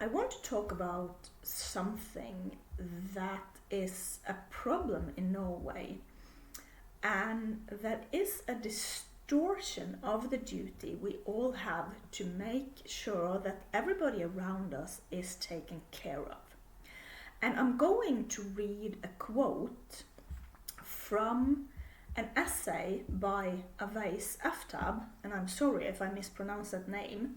I want to talk about something that is a problem in Norway, and that is a distortion of the duty we all have to make sure that everybody around us is taken care of. And I'm going to read a quote from an essay by Awais Aftab, and I'm sorry if I mispronounce that name.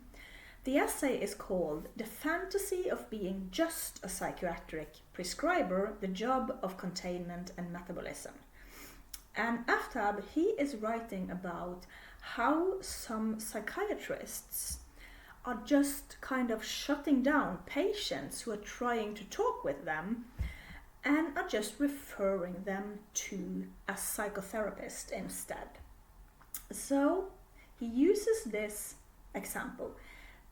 The essay is called "The Fantasy of Being Just a Psychiatric Prescriber, the Job of Containment and Metabolism." And Aftab, he is writing about how some psychiatrists are just kind of shutting down patients who are trying to talk with them and are just referring them to a psychotherapist instead. So he uses this example.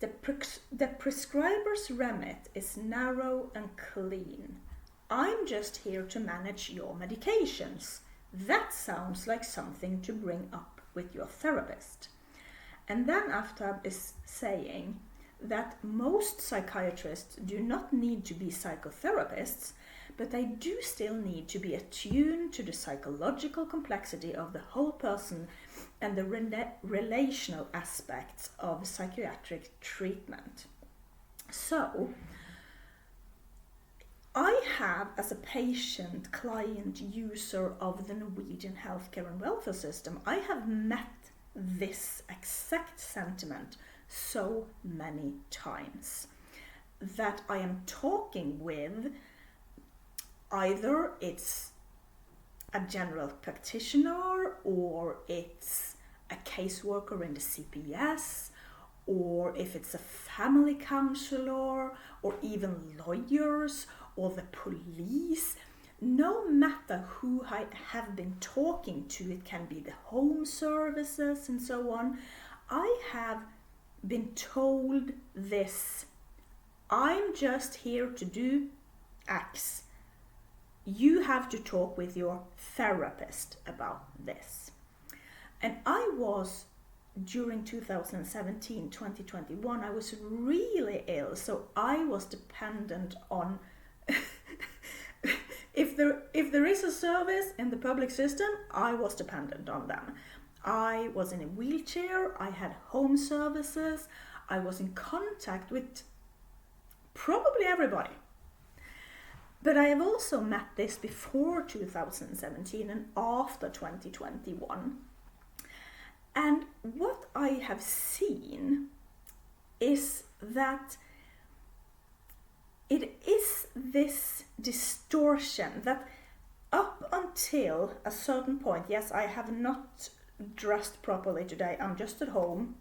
The prescriber's remit is narrow and clean. I'm just here to manage your medications. That sounds like something to bring up with your therapist. And then Aftab is saying that most psychiatrists do not need to be psychotherapists, but they do still need to be attuned to the psychological complexity of the whole person and the relational aspects of psychiatric treatment. So, I have, as a patient, client, user of the Norwegian healthcare and welfare system, I have met this exact sentiment so many times, that I am talking with either it's a general practitioner, or it's a caseworker in the CPS, or if it's a family counselor, or even lawyers, or the police. No matter who I have been talking to, it can be the home services and so on, I have been told this: I'm just here to do X. You have to talk with your therapist about this. And I was, during 2017, 2021, I was really ill, so I was dependent on if there is a service in the public system, I was dependent on them. I was in a wheelchair, I had home services, I was in contact with probably everybody. But I have also met this before 2017 and after 2021. And what I have seen is that it is this distortion that up until a certain point, yes, I have not dressed properly today, I'm just at home.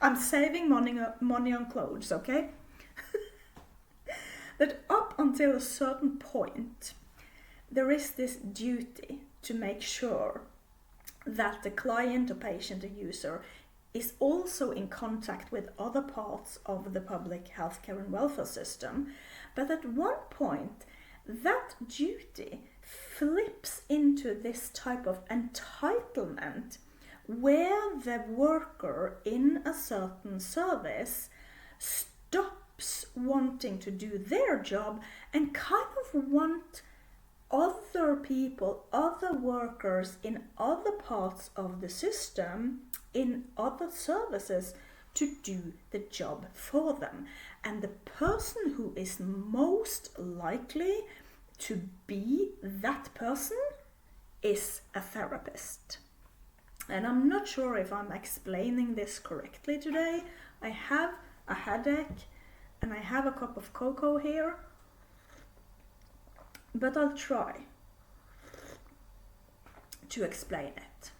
I'm saving money on clothes, okay? That up until a certain point, there is this duty to make sure that the client or patient or user is also in contact with other parts of the public healthcare and welfare system. But at one point, that duty flips into this type of entitlement where the worker in a certain service stops wanting to do their job and kind of want other people, other workers in other parts of the system, in other services, to do the job for them. And the person who is most likely to be that person is a therapist. And I'm not sure if I'm explaining this correctly today. I have a headache and I have a cup of cocoa here, but I'll try to explain it.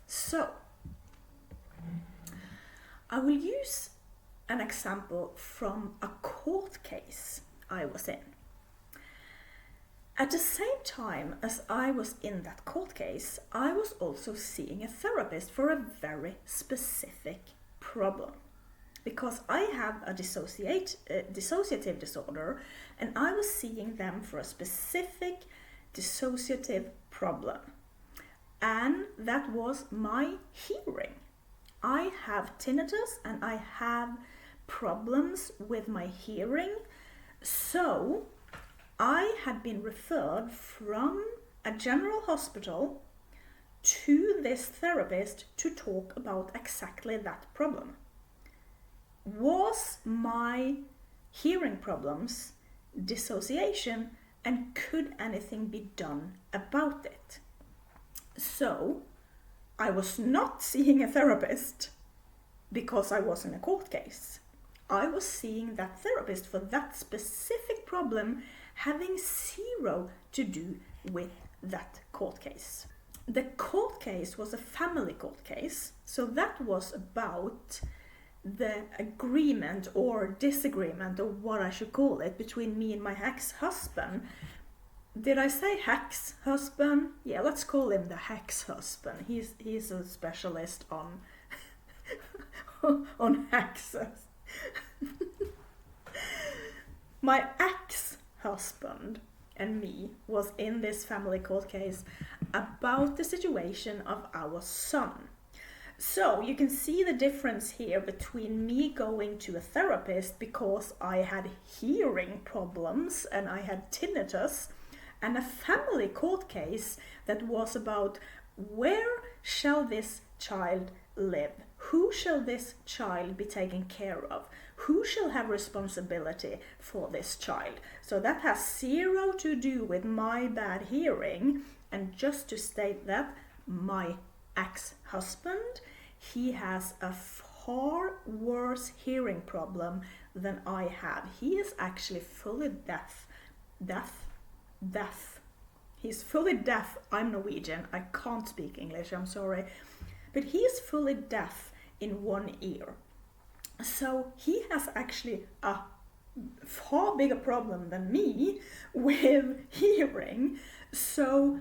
So, I will use an example from a court case I was in. At the same time as I was in that court case, I was also seeing a therapist for a very specific problem. Because I have a dissociative disorder, and I was seeing them for a specific dissociative problem. And that was my hearing. I have tinnitus and I have problems with my hearing. So I had been referred from a general hospital to this therapist to talk about exactly that problem. Was my hearing problems dissociation, and could anything be done about it? So I was not seeing a therapist because I was in a court case. I was seeing that therapist for that specific problem, having zero to do with that court case. The court case was a family court case, so that was about the agreement or disagreement, or what I should call it, between me and my ex-husband. Did I say ex-husband? Yeah, let's call him the ex-husband. He's a specialist on on exes. My ex-husband and me was in this family court case about the situation of our son. So you can see the difference here between me going to a therapist because I had hearing problems and I had tinnitus, and a family court case that was about where shall this child live? Who shall this child be taken care of? Who shall have responsibility for this child? So that has zero to do with my bad hearing. And just to state that, my ex-husband, he has a far worse hearing problem than I have. He is actually fully deaf. He's fully deaf. I'm Norwegian. I can't speak English, I'm sorry. But he is fully deaf in one ear. So he has actually a far bigger problem than me with hearing. So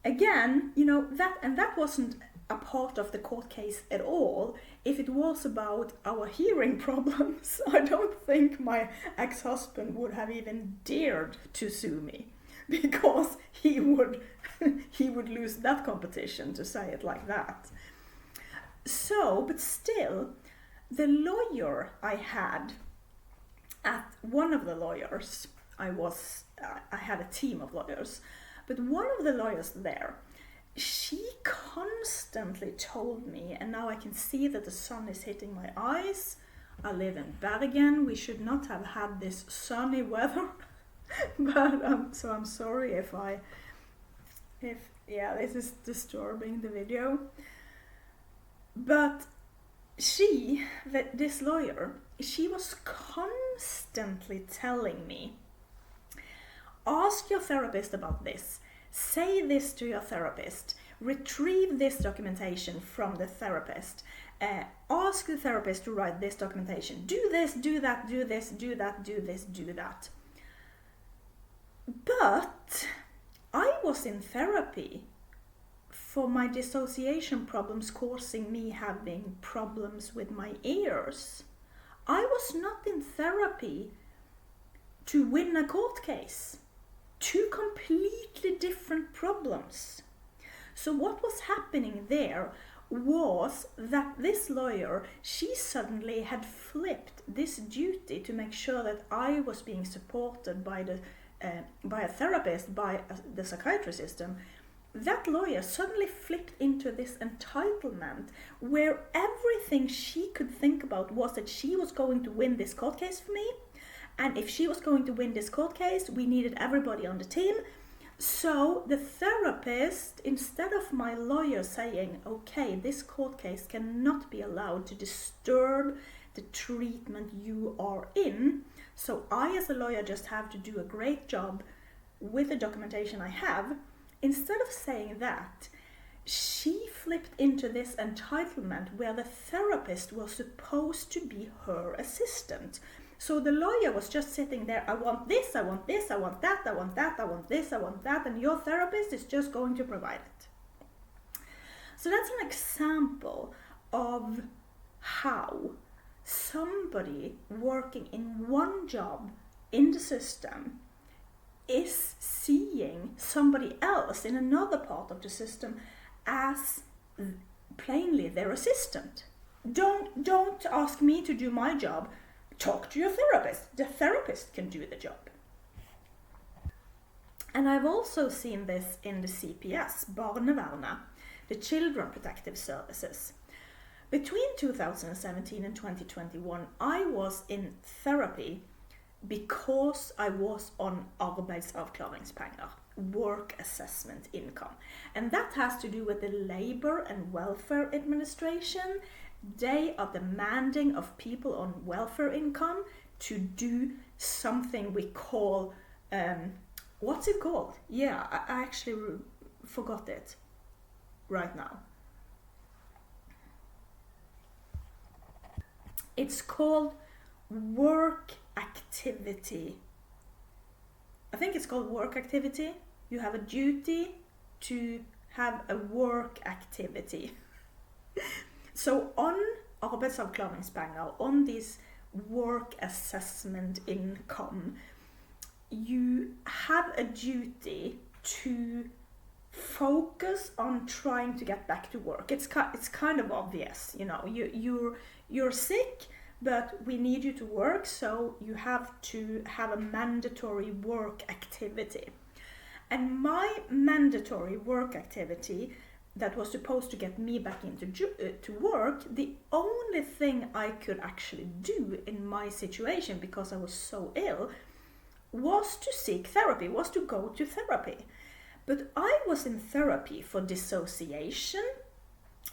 again, that wasn't a part of the court case at all. If it was about our hearing problems, I don't think my ex-husband would have even dared to sue me, because he would lose that competition, to say it like that. So, but still, the lawyer I had at one of the lawyers, I had a team of lawyers, but one of the lawyers there, she constantly told me, and now I can see that the sun is hitting my eyes. I live in Bergen. We should not have had this sunny weather. But so I'm sorry if this is disturbing the video. But this lawyer, she was constantly telling me, ask your therapist about this. Say this to your therapist. Retrieve this documentation from the therapist. Ask the therapist to write this documentation. Do this, do that, do this, do that, do this, do that. But I was in therapy for my dissociation problems causing me having problems with my ears. I was not in therapy to win a court case. Two completely different problems. So what was happening there was that this lawyer, she suddenly had flipped this duty to make sure that I was being supported by a therapist, by the psychiatry system. That lawyer suddenly flipped into this entitlement where everything she could think about was that she was going to win this court case for me. And if she was going to win this court case, we needed everybody on the team. So the therapist, instead of my lawyer saying, okay, this court case cannot be allowed to disturb the treatment you are in, so I as a lawyer just have to do a great job with the documentation I have, instead of saying that, she flipped into this entitlement where the therapist was supposed to be her assistant. So the lawyer was just sitting there, I want this, I want this, I want that, I want that, I want this, I want that, and your therapist is just going to provide it. So that's an example of how somebody working in one job in the system is seeing somebody else in another part of the system as plainly their assistant. Don't ask me to do my job. talk to your therapist. The therapist can do the job. And I've also seen this in the CPS, Barnevernet, the Children Protective Services. Between 2017 and 2021, I was in therapy because I was on arbeidsavklaringspenger, work assessment income. And that has to do with the Labor and Welfare Administration. They are demanding of people on welfare income to do something we call, what's it called? Yeah, I actually forgot it right now. It's called work activity. I think it's called work activity. You have a duty to have a work activity. So on arbeidsavklaringspenger, on this work assessment income, you have a duty to focus on trying to get back to work. It's kind of obvious, you know. You're sick, but we need you to work, so you have to have a mandatory work activity. And my mandatory work activity that was supposed to get me back into to work, the only thing I could actually do in my situation, because I was so ill, was to seek therapy, was to go to therapy. But I was in therapy for dissociation,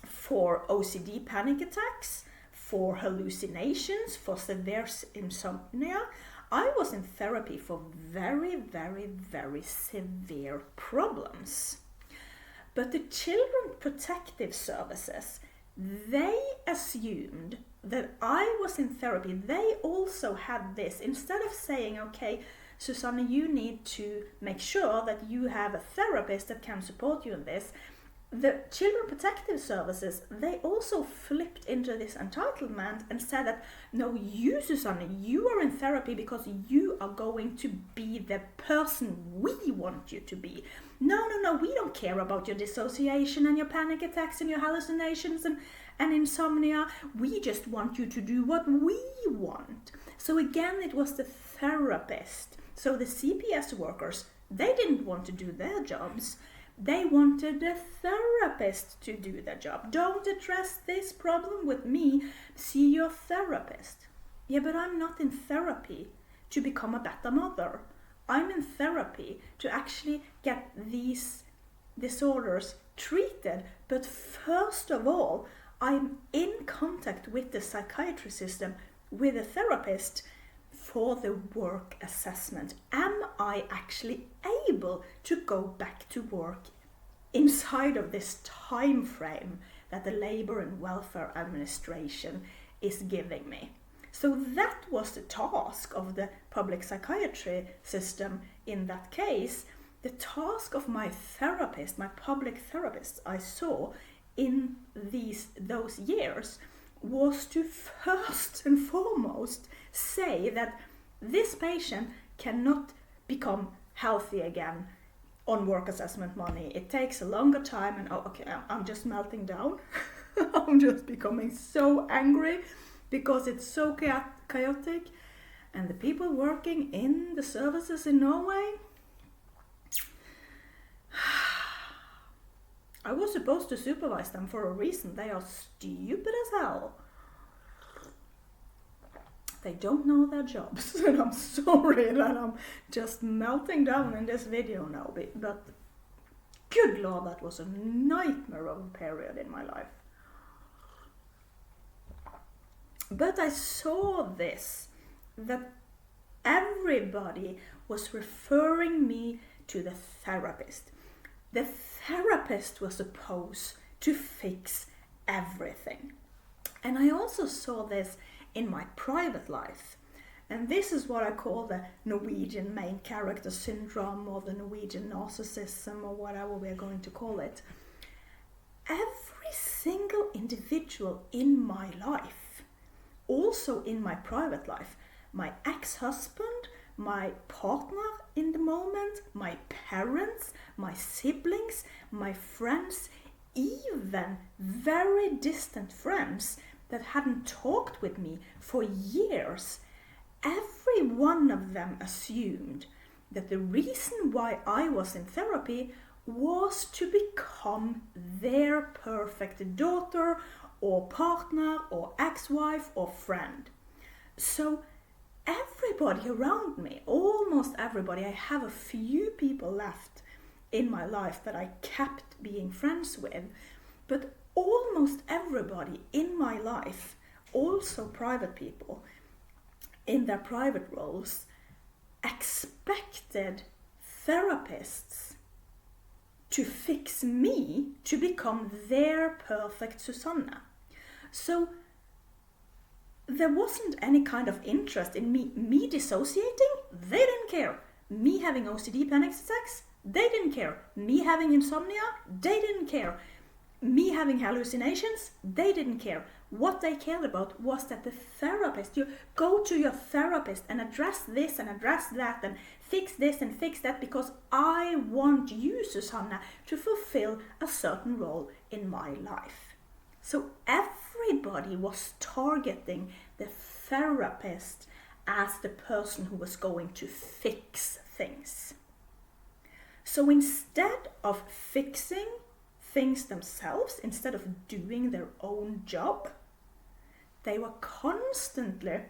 for OCD panic attacks, for hallucinations, for severe insomnia. I was in therapy for very, very, very severe problems. But the Children Protective Services, they assumed that I was in therapy. They also had this, instead of saying, okay, Susanne, you need to make sure that you have a therapist that can support you in this. The Children Protective Services, they also flipped into this entitlement and said that, no, you, Susanne, you are in therapy because you are going to be the person we want you to be. No, we don't care about your dissociation and your panic attacks and your hallucinations and insomnia. We just want you to do what we want. So again, it was the therapist. So the CPS workers, they didn't want to do their jobs. They wanted the therapist to do their job. Don't address this problem with me. See your therapist. Yeah, but I'm not in therapy to become a better mother. I'm in therapy to actually get these disorders treated. But first of all, I'm in contact with the psychiatry system, with a therapist, for the work assessment. Am I actually able to go back to work inside of this time frame that the Labor and Welfare Administration is giving me? So that was the task of the public psychiatry system in that case. The task of my therapist, my public therapist I saw in those years, was to first and foremost say that this patient cannot become healthy again on work assessment money. It takes a longer time, and I'm just melting down. I'm just becoming so angry because it's so chaotic, and the people working in the services in Norway, I was supposed to supervise them for a reason. They are stupid as hell. They don't know their jobs, and I'm sorry that I'm just melting down in this video now, but good Lord, that was a nightmare of a period in my life. But I saw this, that everybody was referring me to the therapist. The therapist was supposed to fix everything. And I also saw this in my private life. And this is what I call the Norwegian main character syndrome, or the Norwegian narcissism, or whatever we're going to call it. Every single individual in my life, also in my private life, my ex-husband, my partner in the moment, my parents, my siblings, my friends, even very distant friends that hadn't talked with me for years, one of them assumed that the reason why I was in therapy was to become their perfect daughter or partner or ex-wife or friend. So everybody around me, almost everybody, I have a few people left in my life that I kept being friends with, but almost everybody in my life, also private people in their private roles, expected therapists to fix me to become their perfect Susanna. So there wasn't any kind of interest in me dissociating. They didn't care. Me having OCD panic attacks, they didn't care. Me having insomnia, they didn't care. Me having hallucinations, they didn't care. What they cared about was that the therapist, you go to your therapist and address this and address that and fix this and fix that, because I want you, Susanna, to fulfill a certain role in my life. So everybody was targeting the therapist as the person who was going to fix things. So instead of fixing things themselves, instead of doing their own job, they were constantly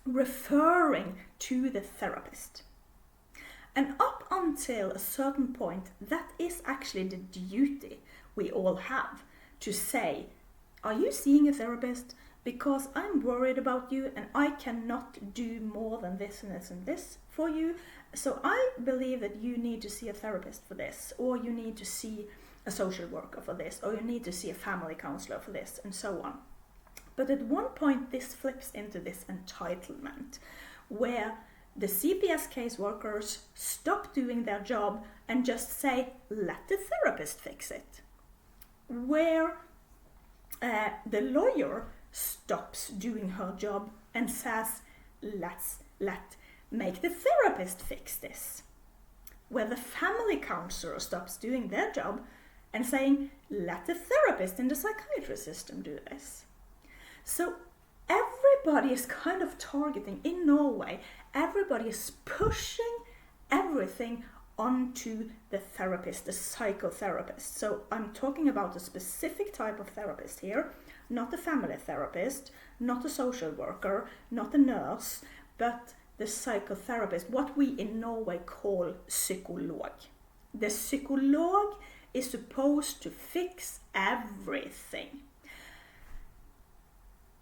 referring to the therapist. And up until a certain point, that is actually the duty we all have, to say, are you seeing a therapist? Because I'm worried about you and I cannot do more than this and this and this for you. So I believe that you need to see a therapist for this, or you need to see a social worker for this, or you need to see a family counselor for this, and so on. But at one point this flips into this entitlement, where the CPS caseworkers stop doing their job and just say, let the therapist fix it. Where the lawyer stops doing her job and says, let make the therapist fix this. Where the family counselor stops doing their job and saying, let the therapist in the psychiatry system do this. So everybody is kind of targeting, in Norway, everybody is pushing everything onto the therapist, the psychotherapist. So I'm talking about a specific type of therapist here, not a family therapist, not a social worker, not a nurse, but the psychotherapist, what we in Norway call psykolog. The psykolog is supposed to fix everything.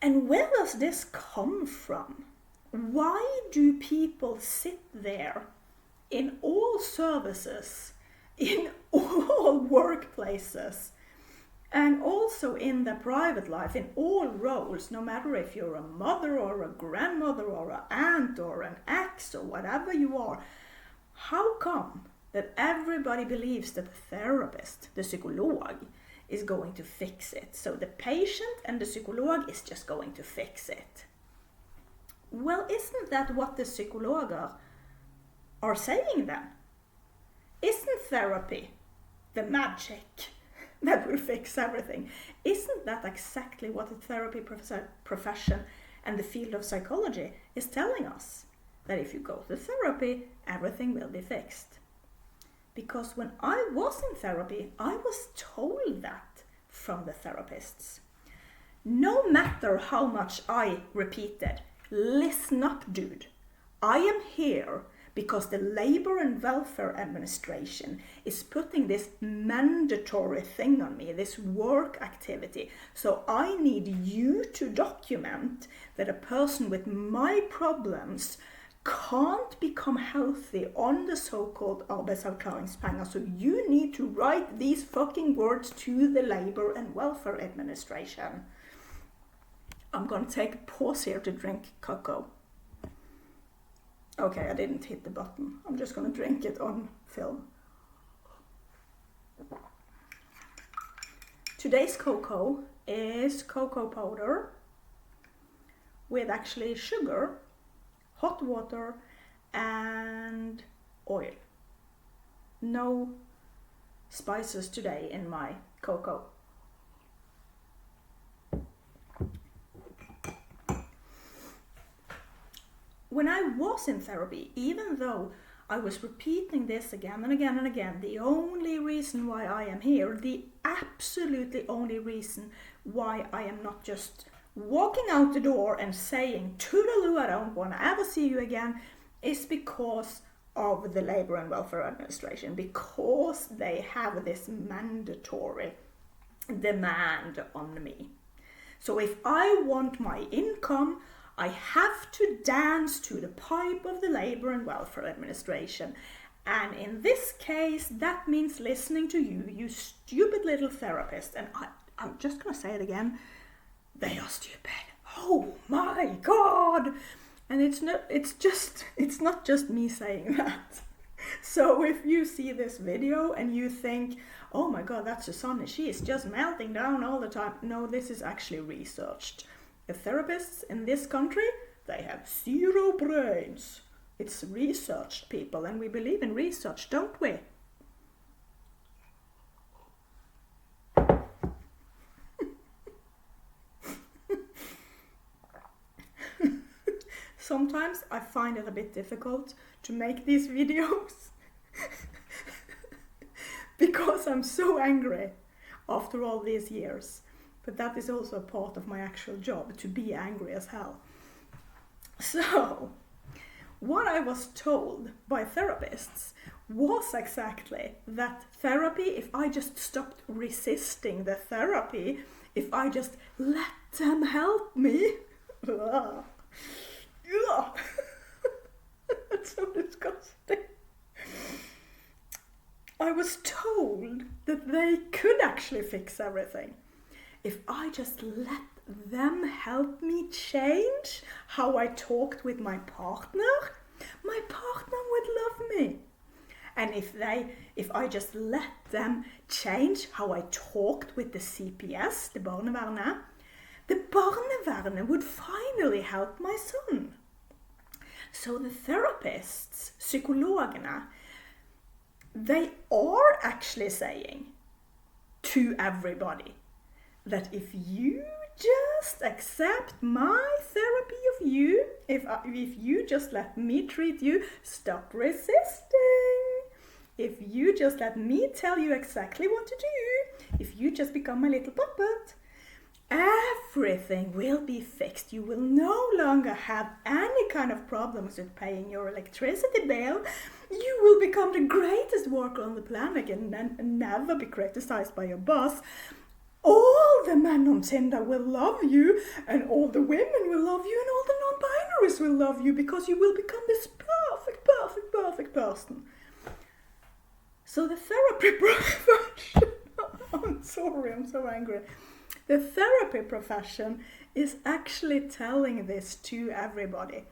And where does this come from? Why do people sit there in all services, in all workplaces, and also in their private life, in all roles, no matter if you're a mother or a grandmother or an aunt or an ex or whatever you are, how come that everybody believes that the therapist, the psykolog, is going to fix it? So the patient and the psykolog is just going to fix it. Well, isn't that what the psykologer are saying then? Isn't therapy the magic that will fix everything? Isn't that exactly what the therapy profession and the field of psychology is telling us? That if you go to therapy, everything will be fixed. Because when I was in therapy, I was told that from the therapists. No matter how much I repeated, listen up, dude. I am here because the Labor and Welfare Administration is putting this mandatory thing on me, this work activity. So I need you to document that a person with my problems can't become healthy on the so-called arbetsavklaringspengar. So you need to write these fucking words to the Labor and Welfare Administration. I'm going to take a pause here to drink cocoa. Okay, I didn't hit the button. I'm just going to drink it on film. Today's cocoa is cocoa powder with actually sugar, hot water and oil. No spices today in my cocoa. when I was in therapy, even though I was repeating this again and again and again, the only reason why I am here, the absolutely only reason why I am not just walking out the door and saying, toodaloo, I don't want to ever see you again, is because of the Labour and Welfare Administration, because they have this mandatory demand on me. So if I want my income, I have to dance to the pipe of the Labour and Welfare Administration. And in this case, that means listening to you, you stupid little therapist. And I'm just going to say it again. They are stupid. Oh my God. And it's not just me saying that. So if you see this video and you think, oh my God, that's Susanne, she is just melting down all the time. No, this is actually researched. The therapists in this country, they have zero brains. It's researched, people, and we believe in research, don't we? Sometimes I find it a bit difficult to make these videos because I'm so angry after all these years. But that is also a part of my actual job, to be angry as hell. So, what I was told by therapists was exactly that therapy, if I just stopped resisting the therapy, if I just let them help me, that's so disgusting. I was told that they could actually fix everything if I just let them help me change how I talked with my partner would love me. And if I just let them change how I talked with the CPS, the barnevernet would finally help my son. So the therapists, psykologerne, they are actually saying to everybody that if you just accept my therapy of you, if you just let me treat you, stop resisting. If you just let me tell you exactly what to do, if you just become my little puppet, everything will be fixed. You will no longer have any kind of problems with paying your electricity bill. You will become the greatest worker on the planet and never be criticized by your boss. All the men on Tinder will love you, and all the women will love you, and all the non-binaries will love you, because you will become this perfect person. So the therapy profession, I'm sorry, I'm so angry. The therapy profession is actually telling this to everybody.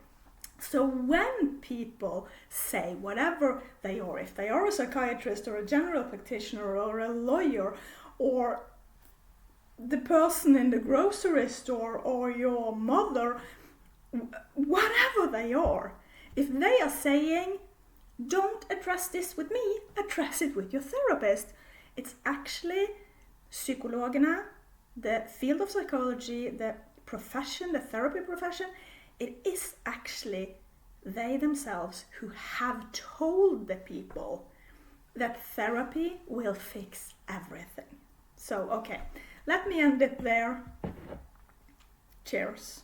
So when people say whatever they are, if they are a psychiatrist or a general practitioner or a lawyer or the person in the grocery store or your mother, whatever they are, if they are saying, don't address this with me, address it with your therapist, it's actually psykologerne, the field of psychology, the profession, the therapy profession, it is actually they themselves who have told the people that therapy will fix everything. So, okay, let me end it there. Cheers.